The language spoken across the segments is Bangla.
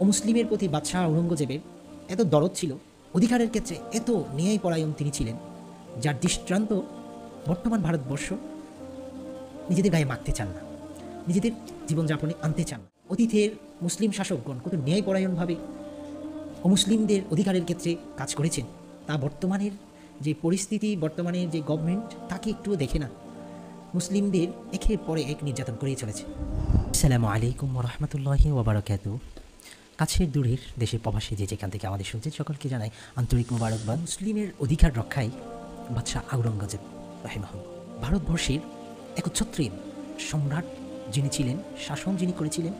অমুসলিমের প্রতি বাদশাহ আওরঙ্গজেবের এত দরদ ছিল, অধিকারের ক্ষেত্রে এত ন্যায়পরায়ণ তিনি ছিলেন, যার দৃষ্টান্ত বর্তমান ভারতবর্ষ নিজেদের গায়ে মাখতে চান না, নিজেদের জীবনযাপনে আনতে চান না। অতীতের মুসলিম শাসকগণ কত ন্যায়পরায়ণভাবে অমুসলিমদের অধিকারের ক্ষেত্রে কাজ করেছেন, তা বর্তমানের যে পরিস্থিতি, বর্তমানের যে গভর্নমেন্ট তাকে একটুও দেখে না, মুসলিমদের একের পরে এক নির্যাতন করেই চলেছে। আসসালামু আলাইকুম ওয়া রাহমাতুল্লাহি ওয়া বারাকাতুহু। কাছের দূরের দেশের প্রবাসী যে যেখান থেকে আমাদের শুনছেন সকলকে জানাই আন্তরিক মোবারকবাদ। মুসলিমের অধিকার রক্ষায় বাদশাহ আওরঙ্গজেব রাহিমাহুল্লাহ ভারতবর্ষের একচ্ছত্রীর সম্রাট যিনি ছিলেন, শাসন যিনি করেছিলেন,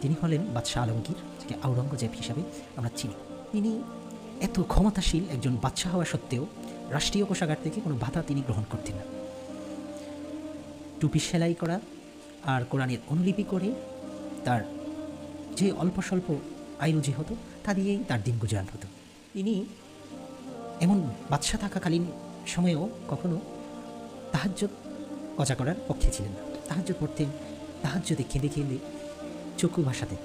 তিনি হলেন বাদশাহ আলমগীর, যাকে আওরঙ্গজেব হিসাবে আমরা চিনি। তিনি এত ক্ষমতাশীল একজন বাদশাহ হওয়া সত্ত্বেও রাষ্ট্রীয় কোষাগার থেকে কোনো ভাতা তিনি গ্রহণ করতেন না। টুপি সেলাই করা আর কোরআনের অনুলিপি করে তার যে অল্প স্বল্প আয় রুজি হতো তা দিয়েই তার দিন গুজরান হতো। তিনি এমন বাদশাহ থাকাকালীন সময়েও কখনো তাহাজ্জুদ কজা করার পক্ষে ছিলেন না। তাহাজ্জুদ পড়তেন, তাহাজ্জুদে কেঁদে কেঁদে চক্ষু ভাসাতেন।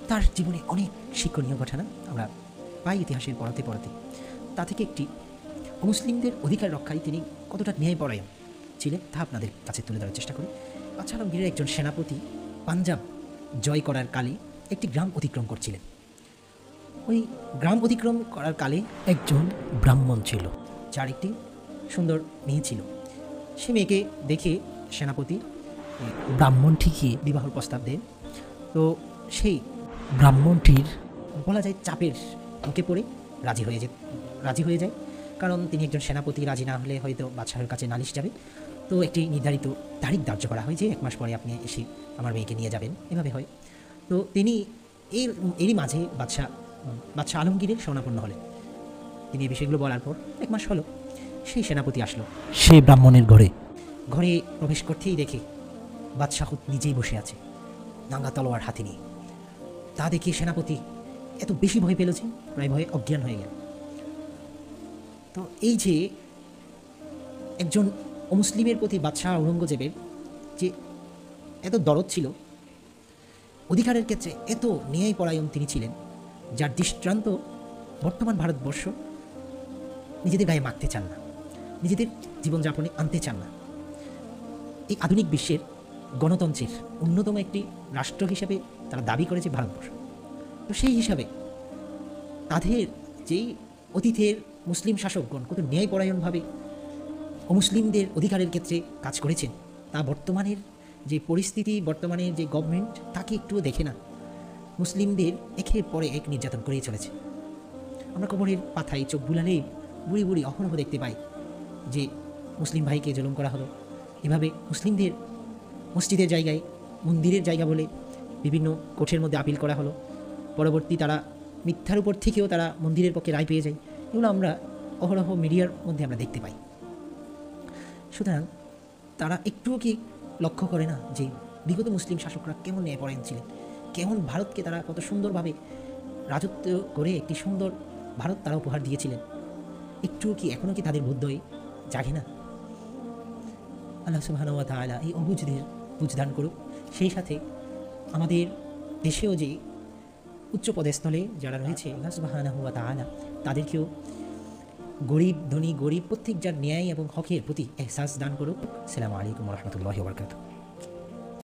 তার জীবনে অনেক শিক্ষণীয় ঘটনা আমরা পাই ইতিহাসের পড়াতে পড়াতে। তা থেকে একটি, মুসলিমদের অধিকার রক্ষায় তিনি কতটা ন্যায়পরায়ণ ছিলেন তা আপনাদের কাছে তুলে ধরার চেষ্টা করি। বাদশাহ আলমগীরের একজন সেনাপতি পাঞ্জাব জয় করার কালে একটি গ্রাম অতিক্রম করছিলেন। ওই গ্রাম অতিক্রম করার কালে একজন ব্রাহ্মণ ছিল, যার একটি সুন্দর মেয়ে ছিল। সে মেয়েকে দেখে সেনাপতি ব্রাহ্মণটিকে বিবাহর প্রস্তাব দেন। তো সেই ব্রাহ্মণটির বলা যায় চাপের মুখে পড়ে রাজি হয়ে যায়, কারণ তিনি একজন সেনাপতি, রাজি না হলে হয়তো বাদশাহের কাছে নালিশ যাবে। তো একটি নির্ধারিত তারিখ ধার্য করা হয় যে 1 মাস পরে আপনি এসে আমার মেয়েকে নিয়ে যাবেন, এভাবে হয়। তো তিনি এরই মাঝে বাদশাহ আলমগীরের শরণাপন্ন হলেন। তিনি এই বিষয়গুলো বলার পর 1 মাস হলো, সেই সেনাপতি আসলো সেই ব্রাহ্মণের ঘরে প্রবেশ করতেই দেখে বাদশাহ নিজেই বসে আছে নাঙ্গা তলোয়ার হাতে নিয়ে। তা দেখে সেনাপতি এত বেশি ভয় পেল যে প্রায় ভয়ে অজ্ঞান হয়ে গেল। তো এই যে একজন অমুসলিমের প্রতি বাদশাহ আওরঙ্গজেবের যে এত দরদ ছিল, অধিকারের ক্ষেত্রে এত ন্যায়পরায়ণ তিনি ছিলেন, যার দৃষ্টান্ত বর্তমান ভারতবর্ষ নিজেদের গায়ে মাখতে চান না, নিজেদের জীবনযাপনে আনতে চান না। এই আধুনিক বিশ্বের গণতন্ত্রের অন্যতম একটি রাষ্ট্র হিসাবে তারা দাবি করেছে ভারতবর্ষ। তো সেই হিসাবে তাদের যেই অতীতের মুসলিম শাসকগণ কত ন্যায়পরায়ণভাবে অমুসলিমদের অধিকারের ক্ষেত্রে কাজ করেছেন, তা বর্তমানের যে পরিস্থিতি, বর্তমানের যে গভর্নমেন্ট তাকে একটুও দেখে না, মুসলিমদের একের পরে এক নির্যাতন করেই চলেছে। আমরা খবরের পাতায় চোখ বুলালেই বুড়ি বুড়ি অহরহ দেখতে পাই যে মুসলিম ভাইকে জুলুম করা হলো, এভাবে মুসলিমদের মসজিদের জায়গায় মন্দিরের জায়গা বলে বিভিন্ন কোর্টের মধ্যে আপিল করা হলো। পরবর্তী তারা মিথ্যার উপর থেকেও তারা মন্দিরের পক্ষে রায় পেয়ে যায়। এগুলো আমরা অহরহ মিডিয়ার মধ্যে আমরা দেখতে পাই। সুতরাং তারা একটুও কি লক্ষ্য করে না যে বিগত মুসলিম শাসকরা কেমন ন্যায়পরায়ণ ছিলেন, কেমন ভারতকে তারা কত সুন্দরভাবে রাজত্ব করে একটি সুন্দর ভারত তারা উপহার দিয়েছিলেন। একটুও কি এখনও কি তাদের বোধ জাগে না? আল্লাহ সুবহানাহু ওয়া তাআলা এই অবুঝদের বুঝদান করুক। সেই সাথে আমাদের দেশেও যে উচ্চ পদস্থলে যারা রয়েছে, আল্লাহ সুবহানাহু ওয়া তাআলা তাদেরকেও গরিব ধনী গরিব প্রত্যেক যার ন্যায় এবং হকের প্রতি এহসাস দান করুক। আসসালামু আলাইকুম ওয়া রাহমাতুল্লাহি ওয়া বারাকাতুহু।